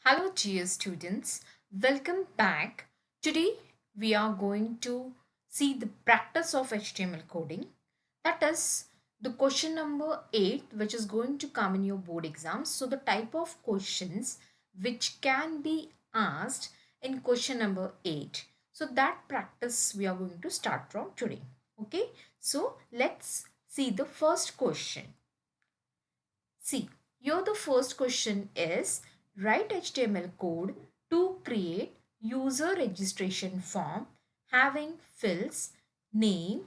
Hello, dear students. Welcome back. Today, we are going to see the practice of HTML coding. That is the question number 8, which is going to come in your board exams. So, the type of questions which can be asked in question number 8. So, that practice we are going to start from today. Okay, so let's see the first question. See, here the first question is write HTML code to create user registration form having fields name,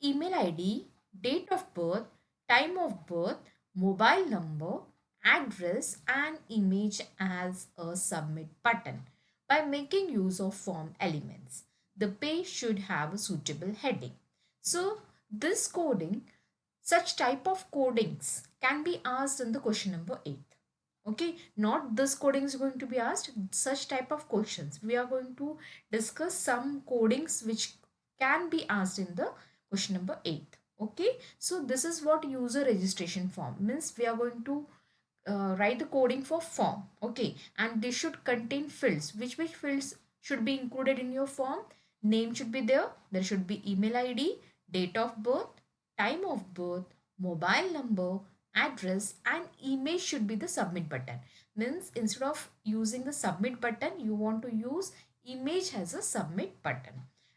email ID, date of birth, time of birth, mobile number, address and image as a submit button by making use of form elements. The page should have a suitable heading. So this coding, such type of codings can be asked in the question number 8. Okay, not this coding is going to be asked, such type of questions. We are going to discuss some codings which can be asked in the question number 8. Okay, so this is what user registration form means. We are going to write the coding for form. Okay, and they should contain fields. Which fields should be included in your form? Name should be there should be email ID, date of birth, time of birth, mobile number, address and image should be the submit button. Means instead of using the submit button, you want to use image as a submit button.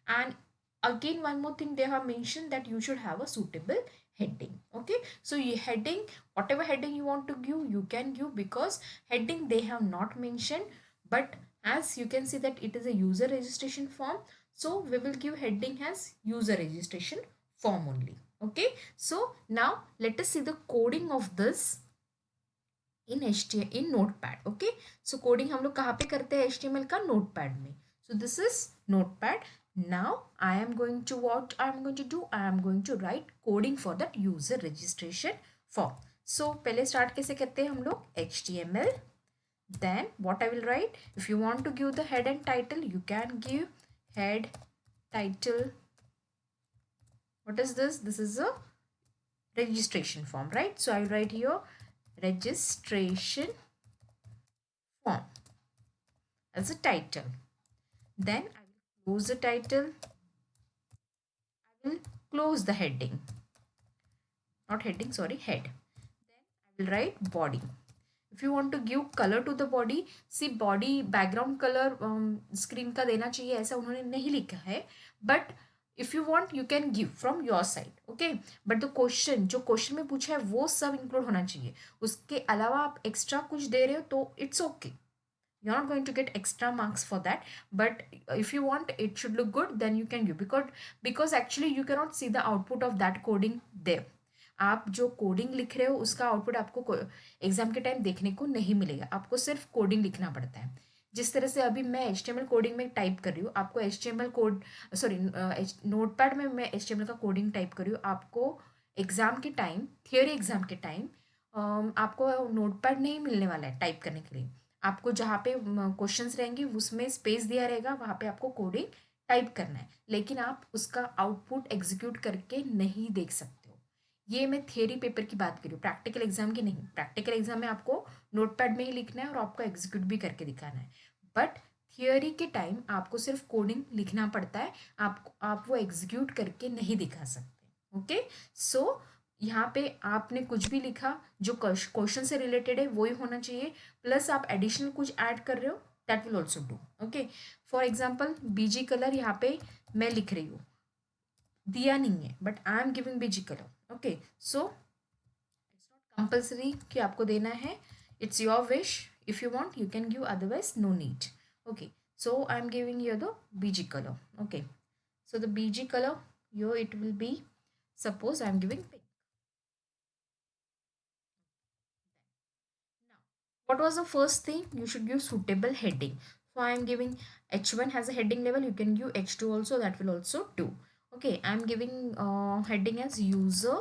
And again, one more thing they have mentioned, that you should have a suitable heading. Okay, so you heading, whatever heading you want to give, you can give, because heading they have not mentioned. But as you can see that it is a user registration form, so we will give heading as user registration form only. Okay, so now let us see the coding of this in HTML in notepad. Okay, so coding हम लोग कहाँ पे करते हैं HTML का? notepad में. So this is notepad. Now I am going to, what I am going to do, I am going to write coding for that user registration form. So पहले start कैसे करते हैं हम लोग? HTML. Then what I will write, if you want to give the head and title, you can give head, title. What is this? This is a registration form, right? So I will write here registration form as a title. Then I will close the title. I will close the heading. Not heading, sorry, head. Then I will write body. If you want to give color to the body, see body background color screen का देना चाहिए, ऐसा उन्होंने नहीं लिखा है. But if you want, you can give from your side. Okay, but the question, जो question में पूछा है वो सब इंक्लूड होना चाहिए. उसके अलावा आप एक्स्ट्रा कुछ दे रहे हो तो it's okay. You're not going to get extra marks for that, but if you want it should look good, then you can give, because actually you cannot see the output of that coding there. आप जो coding लिख रहे हो उसका output आपको exam के time देखने को नहीं मिलेगा. आपको सिर्फ कोडिंग लिखना पड़ता है. जिस तरह से अभी मैं HTML कोडिंग में टाइप कर रही हूँ, आपको HTML कोड, सॉरी, नोटपैड में मैं HTML का कोडिंग टाइप कर रही हूँ. आपको एग्जाम के टाइम, थियोरी एग्जाम के टाइम आपको नोटपैड नहीं मिलने वाला है टाइप करने के लिए. आपको जहाँ पे क्वेश्चंस रहेंगे उसमें स्पेस दिया रहेगा, वहाँ पे आपको कोडिंग टाइप करना है, लेकिन आप उसका आउटपुट एग्जीक्यूट करके नहीं देख सकते हो. ये मैं थियरी पेपर की बात कर रही हूँ, प्रैक्टिकल एग्जाम की नहीं. प्रैक्टिकल एग्जाम में आपको नोटपैड में ही लिखना है और आपको एग्जीक्यूट भी करके दिखाना है. बट थियोरी के टाइम आपको सिर्फ कोडिंग लिखना पड़ता है, आप वो एग्जीक्यूट करके नहीं दिखा सकते. ओके, सो यहाँ पे आपने कुछ भी लिखा जो क्वेश्चन से रिलेटेड है वही होना चाहिए, प्लस आप एडिशनल कुछ ऐड कर रहे हो, that will also do. Okay, for example BG colour यहाँ पे मैं लिख रही हूँ, दिया नहीं है, but I am giving BG colour. Okay, so it's not compulsory कि आपको देना है. It's your wish. If you want you can give, otherwise no need. Okay, so I am giving you the BG colour. Okay, so the BG color here it will be, suppose I am giving pink. Now, what was the first thing? You should give suitable heading. So I am giving H1 has a heading level. You can give H2 also. That will also do. Okay, I am giving heading as user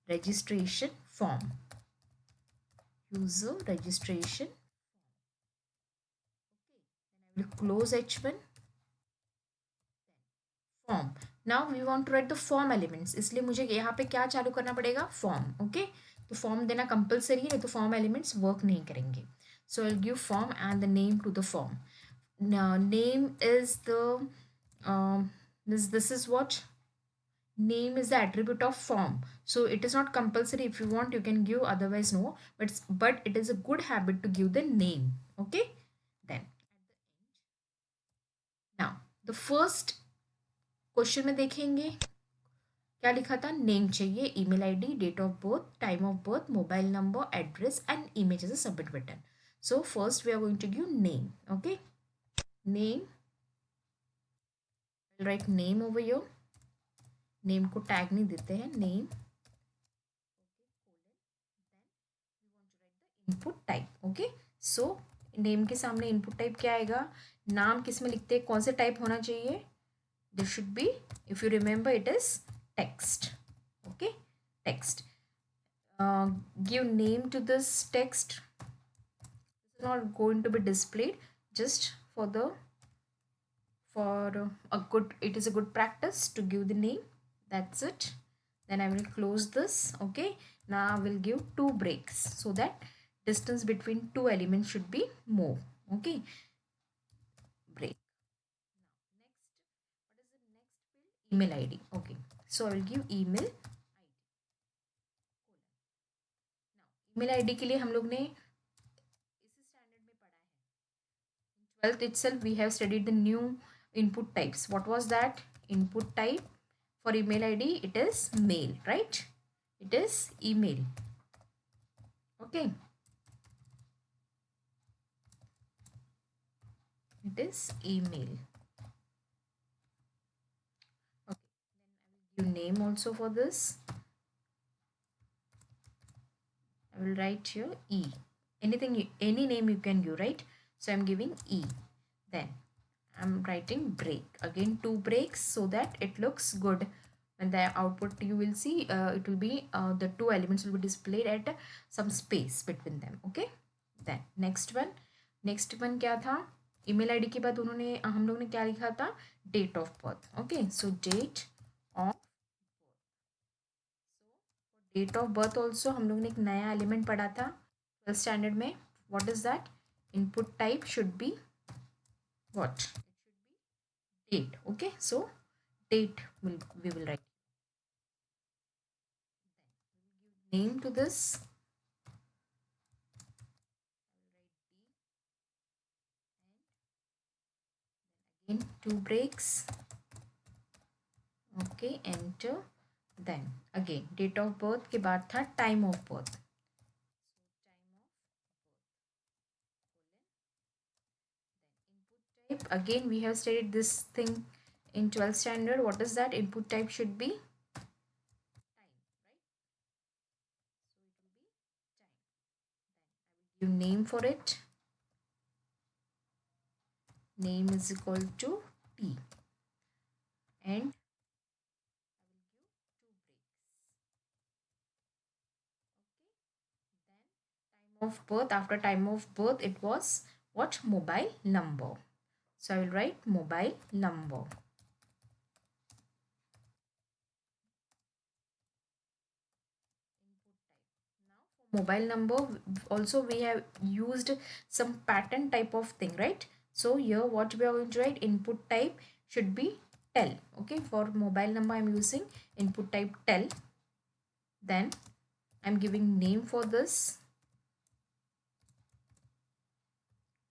registration form. User registration. Okay, then I will close H1. Form. Now we want to write the form elements, इसलिए मुझे यहाँ पे क्या चालू करना पड़ेगा? Form. Okay, तो form देना कंपलसरी है, नहीं तो फॉर्म एलिमेंट्स वर्क नहीं करेंगे. So I'll give form and the name to the form. Now name is the this is what name is the attribute of form. So it is not compulsory. If you want you can give, otherwise no, but it is a good habit to give the name. Okay, then now the first question में देखेंगे क्या लिखा था. Name चाहिए, email ID, date of birth, time of birth, mobile number, address and image as a submit button. So first we are going to give name. Okay, name, write name over your. Name को tag नहीं देते हैं, name. Input type. Okay, so name के सामने input type क्या आएगा. नाम किस में लिखते हैं, कौन से टाइप होना चाहिए. This should be, if you remember, it is text. Okay, text. Give name to this text. This is not going to be displayed, just for the for a good, it is a good practice to give the name. That's it. Then I will close this. Okay, now I will give two breaks so that distance between two elements should be more. Okay, break. Now next, what is the next field? Email id. Okay, so I will give email id. Now email id के लिए हम लोग ने इसी standard में पढ़ा है. In 12th itself we have studied the new input types. What was that input type for email id? It is mail, right? It is email. Okay, it is email. Okay, then I will give name also for this. I will write here e. Anything, any name you can give, right? So I'm giving e. Then I'm writing break. Again two breaks so that it looks good. When the output you will see, it will be the two elements will be displayed at some space between them. Okay, then next one क्या था. Email ID के बाद उन्होंने हम लोग ने क्या लिखा था, date of birth. Okay, so date of, date of birth also हम लोग ने एक नया एलिमेंट पढ़ा था 12th स्टैंडर्ड में. What is that, input type should be what, it should be date. Okay, so date we will write. Then we will give name to this. I will write d, and then again two breaks. Okay, enter. Then again date of birth के बाद था time of birth. So time of birth, then input type. Again we have studied this thing in 12th standard. What is that, input type should be time, right? So it will be time. Then I will give name for it. Name is equal to t, and of birth, after time of birth it was what, mobile number. So I will write mobile number. Now for mobile number also we have used some pattern type of thing, right? So here what we are going to write, input type should be tel. Okay, for mobile number I'm using input type tel. Then I'm giving name for this.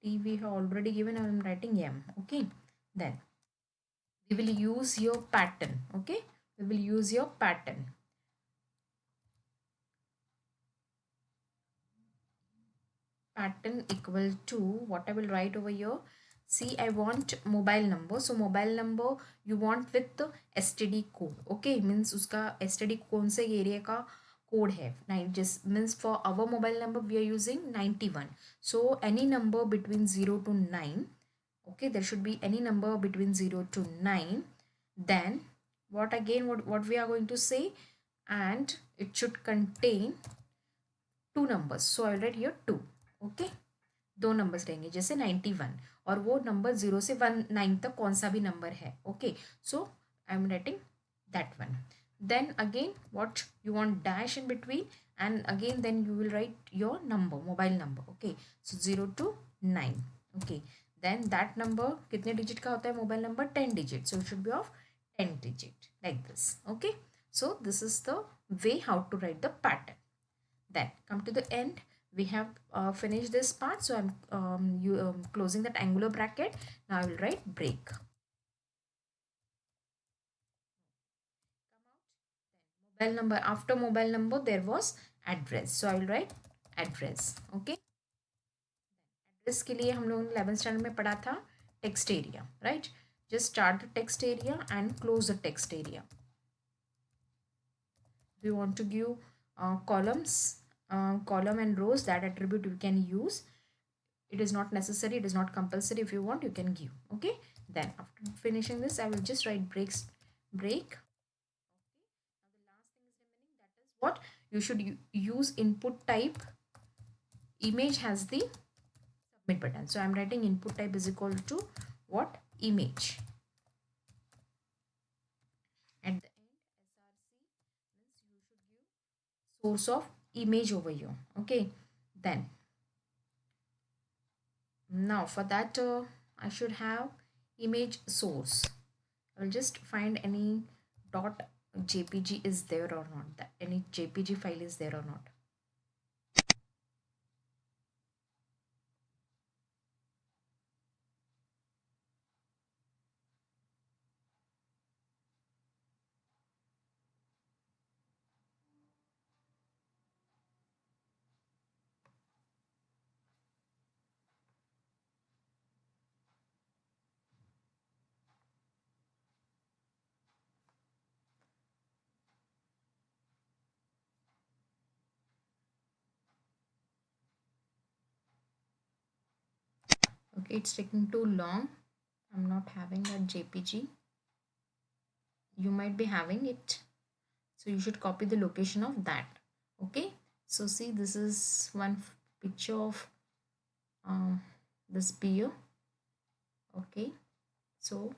T we have already given, I am writing M. Okay, then we will use your pattern. Okay, we will use your pattern. Pattern equal to, what I will write over here. See, I want mobile number. So mobile number you want with the STD code. Okay, means uska STD कौन से area का code है. Nine just means for our mobile number we are using 91. So any number between 0 to 9. Okay, there should be any number between 0 to 9. Then what again, what we are going to say, and it should contain two numbers. So I will write here 2. Okay, दो numbers रहेंगे जैसे 91, और वो number 0 से 19 तक कौन सा भी नंबर है. Okay, so I am writing that one. Then again what you want, dash in between, and again then you will write your number, mobile number. Okay, so 0 to 9. Okay, then that number कितने digit का होता है mobile number? 10 digit, so it should be of 10 digit like this. Okay, so this is the way how to write the pattern. Then come to the end, we have finished this part, so I'm closing that angular bracket. Now I will write break. Mobile number, after mobile number there was address, so I will write address. Okay, address के लिए हम लोगों ने 11th standard में पढ़ा था text area, right? Just start the text area and close the text area. We want to give columns, column and rows, that attribute we can use. It is not necessary, it is not compulsory. If you want, you can give. Okay, then after finishing this, I will just write break. Now the last thing is remaining, that is what you should use input type. Image has the submit button, so I'm writing input type is equal to what? Image. At the end, src means you should give source of image over here. Okay, then now for that I should have image source. I will just find any dot jpg is there or not, that any jpg file is there or not. Okay, it's taking too long. I'm not having that jpg. You might be having it, so you should copy the location of that. Okay, so see, this is one picture of this beer. Okay, so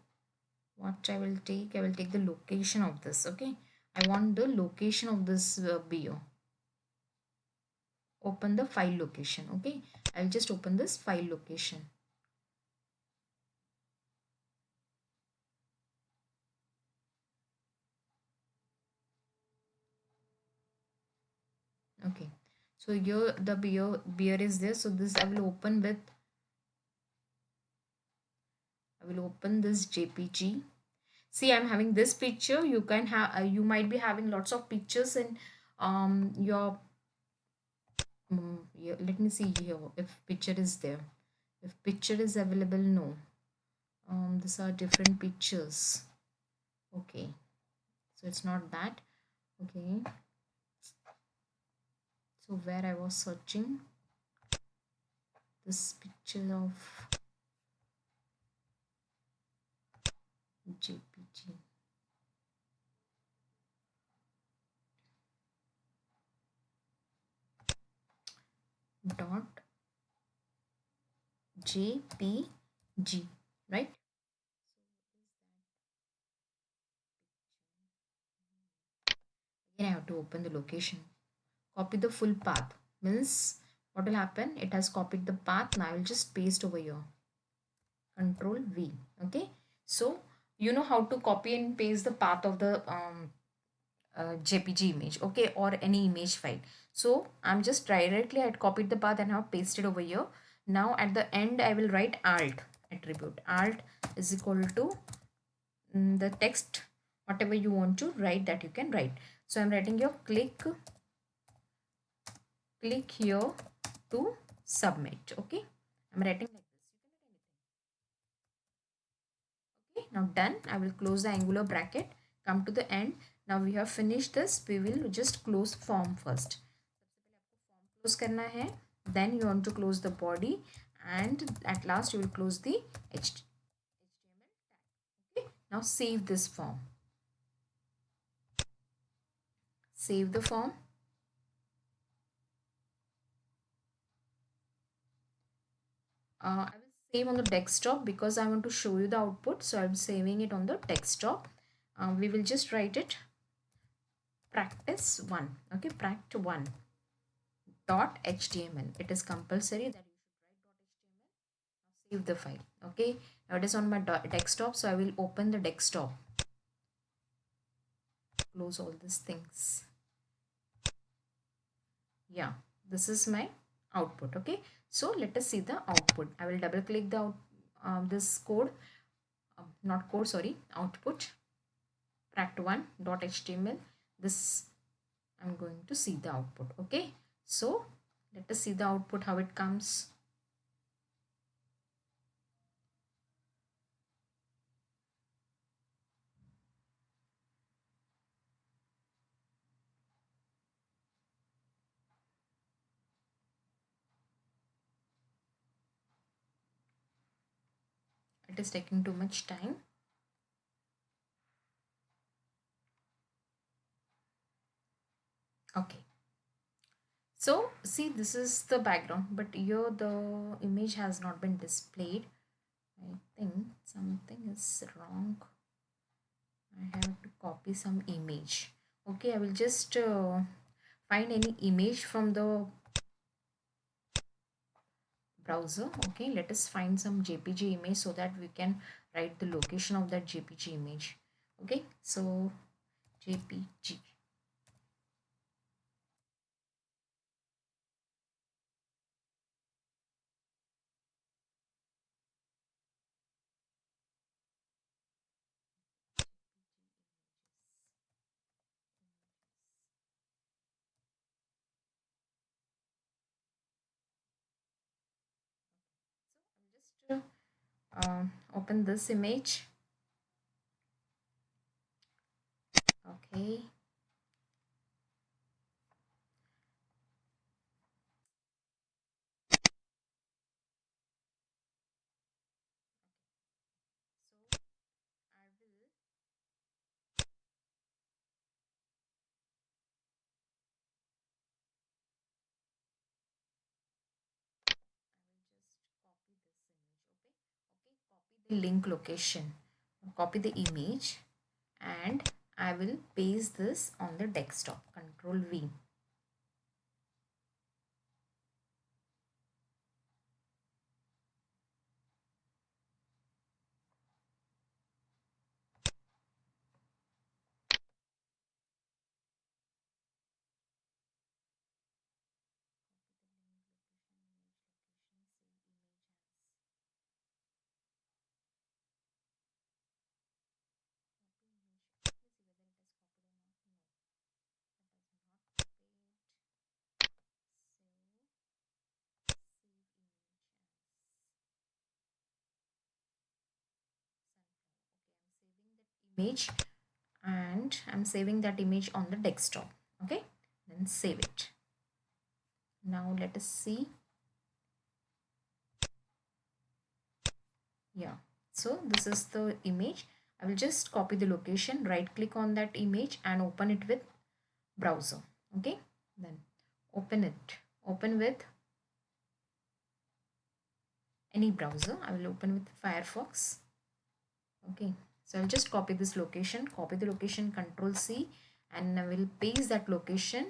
what I will take the location of this. Okay, I want the location of this beer. Open the file location. Okay, I'll just open this file location. Okay, so here the beer is there, so this I will open this jpg. See, I'm having this picture. You can have you might be having lots of pictures in your yeah, let me see here if picture is there. If picture is available, no. These are different pictures. Okay, so it's not that. Okay, so where I was searching this picture of jpg. Dot jpg, right? Again, I have to open the location. Copy the full path. Means what will happen? It has copied the path. Now I will just paste over here. Control V. Okay. So you know how to copy and paste the path of the JPG image. Okay, or any image file. So I'm just directly I had copied the path and have pasted over here. Now at the end I will write alt attribute. Alt is equal to the text, whatever you want to write, that you can write. So I'm writing here click here to submit. Okay, I'm writing like this. You can write anything. Okay, now done. I will close the angular bracket. Come to the end. Now we have finished this. We will just close form first. Close करना है. Then you want to close the body, and at last you will close the HTML tag. Okay, now save this form. Save the form. I will save on the desktop because I want to show you the output, so I'm saving it on the desktop. We will just write it practice 1. Okay, pract 1. dot html. It is compulsory that you should write dot html. Now save the file. Okay, now it is on my desktop, so I will open the desktop, close all these things. Yeah, this is my output. Okay, so let us see the output. I will double click the this code, not code, sorry, output, pract1.html. This I'm going to see the output. Okay, so let us see the output, how it comes. It is taking too much time. Okay, so see, this is the background, but here the image has not been displayed. I think something is wrong. I have to copy some image. Okay, I will just find any image from the browser. Okay, let us find some jpg image so that we can write the location of that jpg image. Okay, so jpg. Just open this image. Okay, so I will just copy this image. Okay, okay, copy the link location, copy the image, and I will paste this on the desktop. Control V. Image, and I'm saving that image on the desktop. Okay, then save it. Now let us see. Yeah, so this is the image. I will just copy the location, right click on that image and open it with browser. Okay, then open it, open with any browser. I will open with Firefox. Okay, so I'll just copy this location, copy the location, Control C, and I will paste that location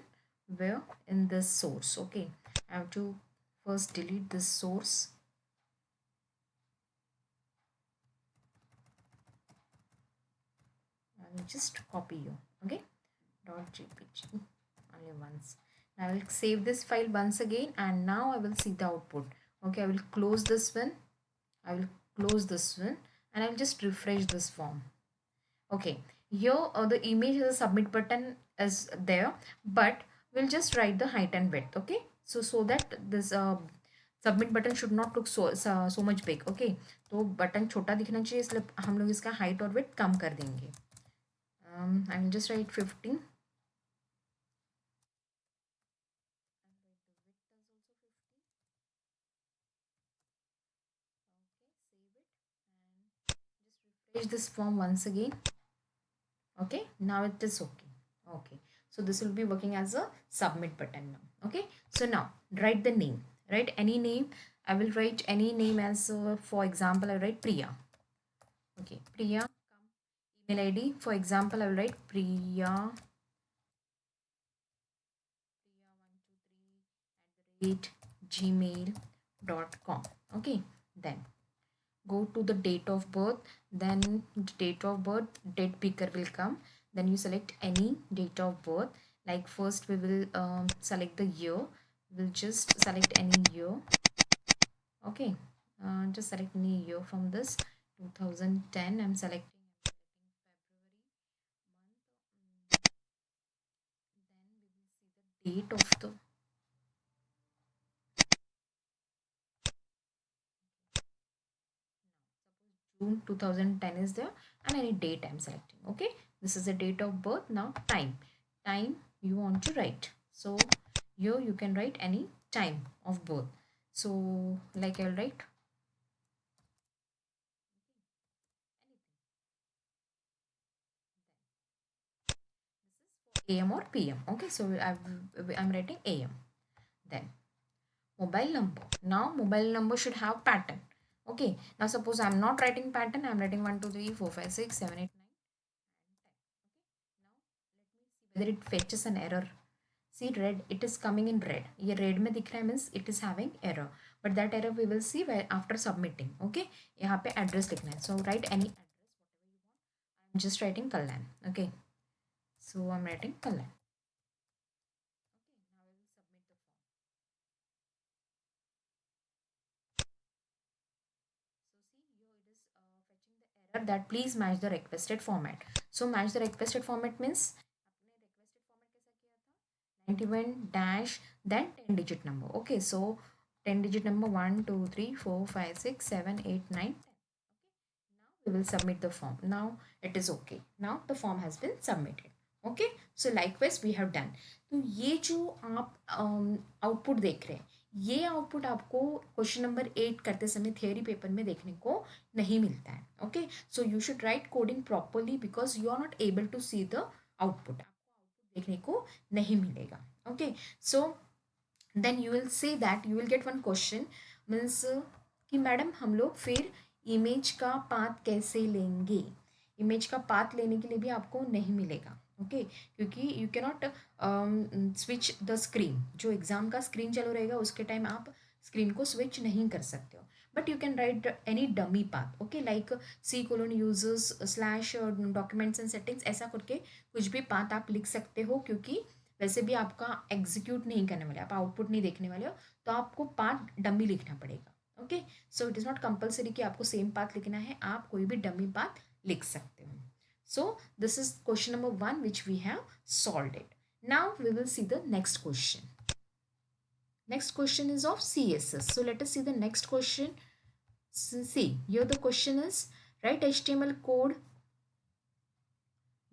where in this source. Okay, I have to first delete this source. I will just copy you. Okay, dot jpg only once. Now I will save this file once again, and now I will see the output. Okay, I will close this one, I will close this one, and I will just refresh this form. Okay, here the image is a submit button is there, but we'll just write the height and width. Okay, so that this submit button should not look so much big. Okay, तो button छोटा दिखना चाहिए, इसलिए हम लोग इसका height और width कम कर देंगे. I will just write 15. Refresh this form once again. Okay, now it is okay. Okay, so this will be working as a submit button now. Okay, so now write the name, write any name. I will write any name as for example I write Priya. Okay, Priya. Email ID, for example I will write Priya gmail.com. Okay, then go to the date of birth, then the date of birth date picker will come, then you select any date of birth. Like first we will select the year, we'll just select any year. Okay, just select any year from this. 2010 I'm selecting February month. Then we will see the date of the June 2010 is there, and any date I'm selecting. Okay, this is the date of birth. Now time you want to write. So here you can write any time of birth. So like I'll write AM or PM. Okay, so I'm writing AM. Then mobile number. Now mobile number should have pattern. Okay, now suppose I'm not writing pattern, I'm writing 1 2 3 4 5 6 7 8 9 and 10. Okay, now let me see whether it fetches an error. See red, it is coming in red. ये red में दिख रहा है means it is having error. But that error we will see where after submitting. Okay, यहाँ पे address लिखना है. So write any address whatever you want. I'm just writing Kalyan. Okay, so I'm writing Kalyan. Okay, now I will submit the form. So see here it is fetching the error that please match the requested format. So match the requested format means आपने requested format कैसा किया था? 91 dash then 10 digit number. Okay, so 10 digit number 1 2 3 4 5 6 7 8 9 10. Okay, now we will submit the form. Now it is okay. Now the form has been submitted. Okay, so likewise we have done. तो ये जो आप output देख रहे हैं, ये output आपको question number 8 करते समय थियरी पेपर में देखने को नहीं मिलता है. Okay, so you should write coding properly because you are not able to see the output. आपको आउटपुट देखने को नहीं मिलेगा. Okay, so then you will say that you will get one question means कि मैडम हम लोग फिर image का पाथ कैसे लेंगे. इमेज का पाथ लेने के लिए भी आपको नहीं मिलेगा. ओके, क्योंकि you cannot switch the screen. जो एग्ज़ाम का स्क्रीन चालू रहेगा उसके टाइम आप स्क्रीन को स्विच नहीं कर सकते हो. But you can write any dummy path. Okay, like C colon users slash documents and settings ऐसा करके कुछ भी पाथ आप लिख सकते हो. क्योंकि वैसे भी आपका एग्जीक्यूट नहीं करने वाले, आप आउटपुट नहीं देखने वाले हो, तो आपको पाथ डमी लिखना पड़ेगा. Okay, so it is not compulsory कि आपको सेम पाथ लिखना है, आप कोई भी डमी पाथ लिख सकते हो. So this is question number 1 which we have solved it. Now we will see the next question. Next question is of CSS. So let us see the next question. See, here the question is write HTML code.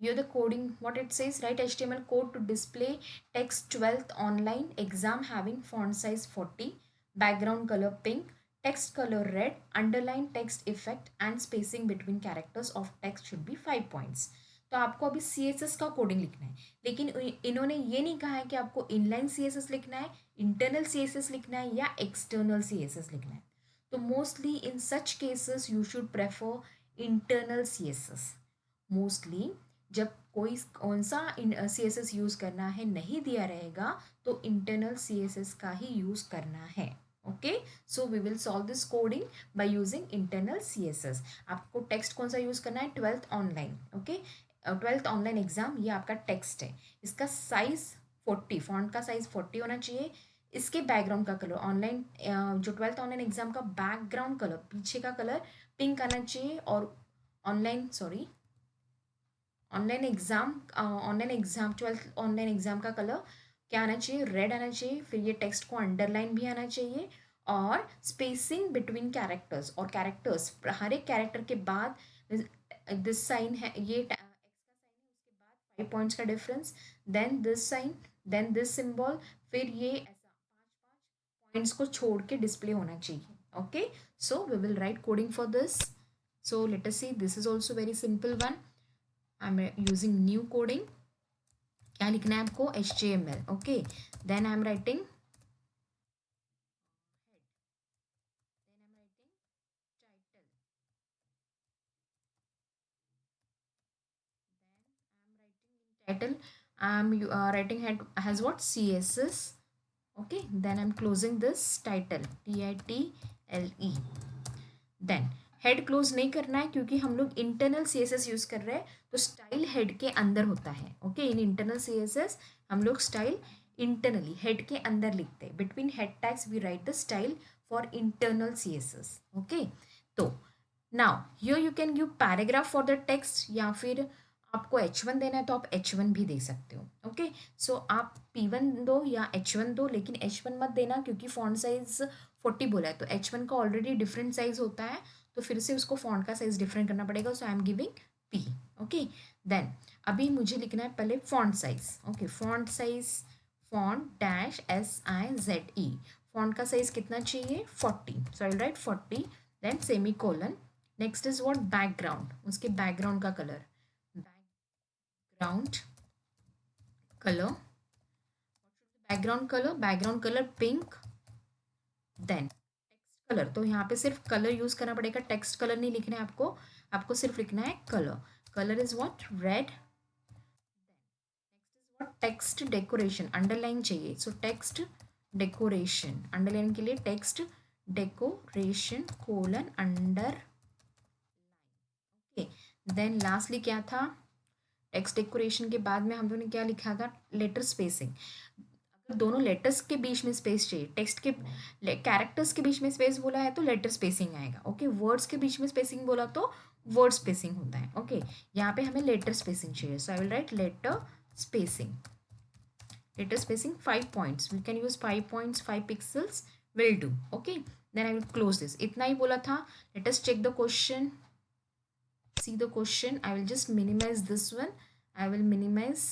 Here the coding, what it says, write HTML code to display text 12th online exam having font size 40, background color pink, text color red, underline text effect and spacing between characters of text should be 5 points. तो आपको अभी सी S S का coding लिखना है, लेकिन इन्होंने ये नहीं कहा है कि आपको इनलाइन सी एस एस लिखना है, इंटरनल सी एस एस लिखना है या एक्सटर्नल सी एस एस लिखना है. तो mostly in such cases you should prefer internal C S S. Mostly जब कोई कौन सा सी एस एस यूज़ करना है नहीं दिया रहेगा तो इंटरनल सी एस एस का ही यूज़ करना है. Okay, so we will solve this coding by using internal C S S. आपको टेक्स्ट कौन सा यूज़ करना है? 12th online. Okay, 12th online exam, ये आपका टेक्स्ट है. इसका साइज 40, फॉन्ट का साइज 40 होना चाहिए. इसके बैकग्राउंड का कलर ऑनलाइन जो 12th ऑनलाइन एग्जाम का बैकग्राउंड कलर पीछे का कलर पिंक आना चाहिए. और online sorry online exam 12th online exam का कलर क्या आना चाहिए? रेड आना चाहिए. फिर ये टेक्स्ट को अंडरलाइन भी आना चाहिए. और स्पेसिंग बिटवीन कैरेक्टर्स, और कैरेक्टर्स हर एक कैरेक्टर के बाद दिस साइन है, ये एक्स का साइन है, उसके बाद 5 पॉइंट्स का difference, then this sign, then this symbol, फिर ये ऐसा 5 5 पॉइंट्स को छोड़ के डिस्प्ले होना चाहिए. Okay, so we will write coding for this. So let us see, this is also very simple one. I am using new coding. क्या लिखना है आपको? HTML. Okay, then I am writing head, then I'm writing title, then I'm writing in title I'm writing head has what? CSS. Okay, then I'm closing this title, title. Then head close नहीं करना है क्योंकि हम लोग internal C S S use कर रहे हैं, तो स्टाइल हेड के अंदर होता है. Okay, in internal C S S हम लोग स्टाइल इंटरनली हेड के अंदर लिखते हैं. Between head tags we write the style for internal C S S. Okay, तो now here you can give paragraph for the text, या फिर आपको H1 देना है तो आप H1 भी दे सकते हो. ओके, सो आप P1 दो या H1 दो, लेकिन H1 मत देना क्योंकि फॉन्ट साइज 40 बोला है, तो H1 का ऑलरेडी डिफरेंट साइज होता है, तो फिर से उसको फॉन्ट का साइज डिफरेंट करना पड़ेगा. So I am giving P. Okay, then अभी मुझे लिखना है पहले font size. Okay, font size, font dash SIZE, font का साइज कितना चाहिए 40. So I will write 40, then semicolon. Next is what, background, उसके बैकग्राउंड का colour, background colour, background colour pink. Then text colour, तो यहाँ पे सिर्फ colour use करना पड़ेगा, टेक्स्ट कलर नहीं लिखना है आपको, आपको सिर्फ लिखना है colour. Colour is what, red. Next is what, text decoration, underline चाहिए, सो टेक्स्ट डेकोरेशन, अंडरलाइन के लिए text decoration colon under. Okay, then lastly क्या था, टेक्स्ट डेकोरेशन के बाद में हम लोगों ने क्या लिखा था, लेटर स्पेसिंग. अगर दोनों लेटर्स के बीच में स्पेस चाहिए, टेक्स्ट के कैरेक्टर्स के बीच में स्पेस बोला है तो लेटर स्पेसिंग आएगा. ओके, वर्ड्स के बीच में स्पेसिंग बोला तो वर्ड स्पेसिंग होता है. ओके, यहाँ पे हमें लेटर स्पेसिंग चाहिए, so I will write letter spacing. Letter spacing 5 points, we can use 5 points, 5 pixels will do. Okay, then I will close this. इतना ही बोला था. Let us check the question. See the question. I will just minimize this one. I will minimize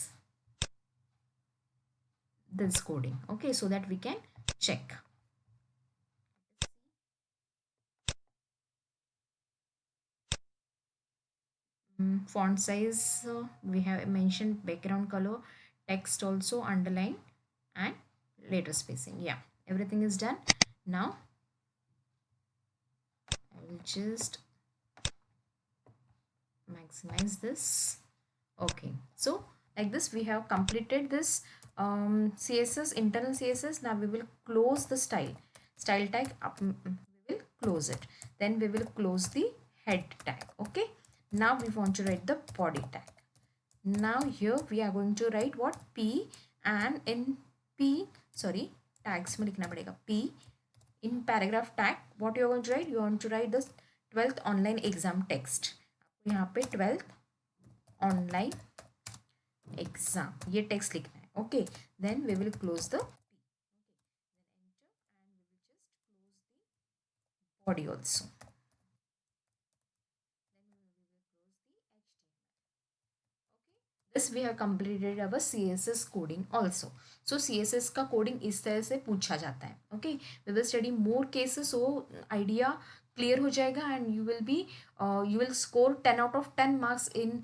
this coding. Okay, so that we can check. Font size, we have mentioned background color, text also, underline, and letter spacing. Yeah, everything is done. Now I will just maximize this. Okay, so like this we have completed this CSS, internal CSS. Now we will close the style tag up. We will close it, then we will close the head tag. Okay, now we want to write the body tag. Now here we are going to write what, P, and in P, sorry, tags में लिखना पड़ेगा P. In paragraph tag what you are going to write, you want to write this 12th online exam text. यहाँ पे 12th online exam ये text लिखना है. Okay, then we will close the P. Okay, then enter, and we will just close the body also. This we have completed our CSS coding also. So CSS का coding इस तरह से पूछा जाता है. Okay, we will study more cases, so idea clear हो जाएगा, and you will score 10 out of 10 marks in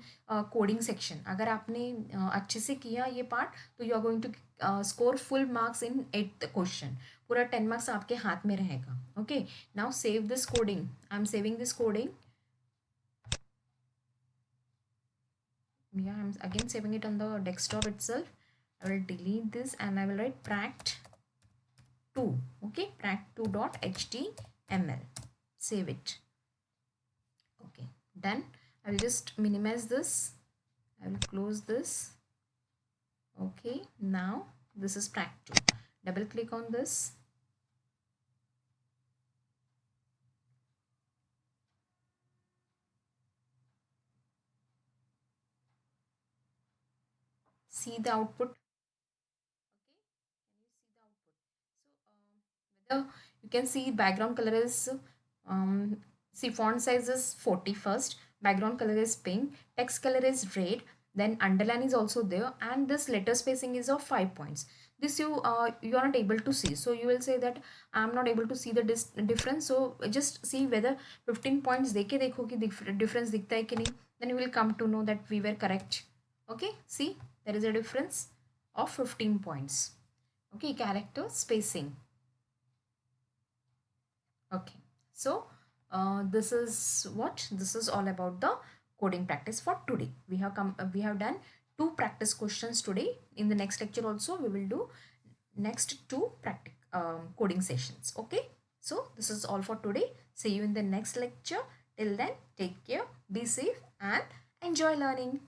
coding section. अगर आपने अच्छे से किया ये part, तो you are going to score full marks in 8th question. पूरा 10 marks आपके हाथ में रहेगा. Okay, now save this coding. I am saving this coding. Yeah, I'm again saving it on the desktop itself. I will delete this and I will write pract2. Okay, pract2.html. Save it. Okay, then I will just minimize this. I will close this. Okay, now this is pract2. Double click on this. See the output. Okay, can you see the output? So whether you can see background color is see font size is 40 first, background color is pink, text color is red, then underline is also there, and this letter spacing is of 5 points. This you are not able to see, so you will say that I am not able to see the difference. So just see whether 15 points देके देखो कि difference दिखता है कि नहीं, then you will come to know that we were correct. Okay, see, there is a difference of 15 points. Okay, character spacing. Okay, so this is all about the coding practice for today. We have done 2 practice questions today. In the next lecture also we will do next two coding sessions. Okay, so this is all for today. See you in the next lecture. Till then, take care, be safe, and enjoy learning.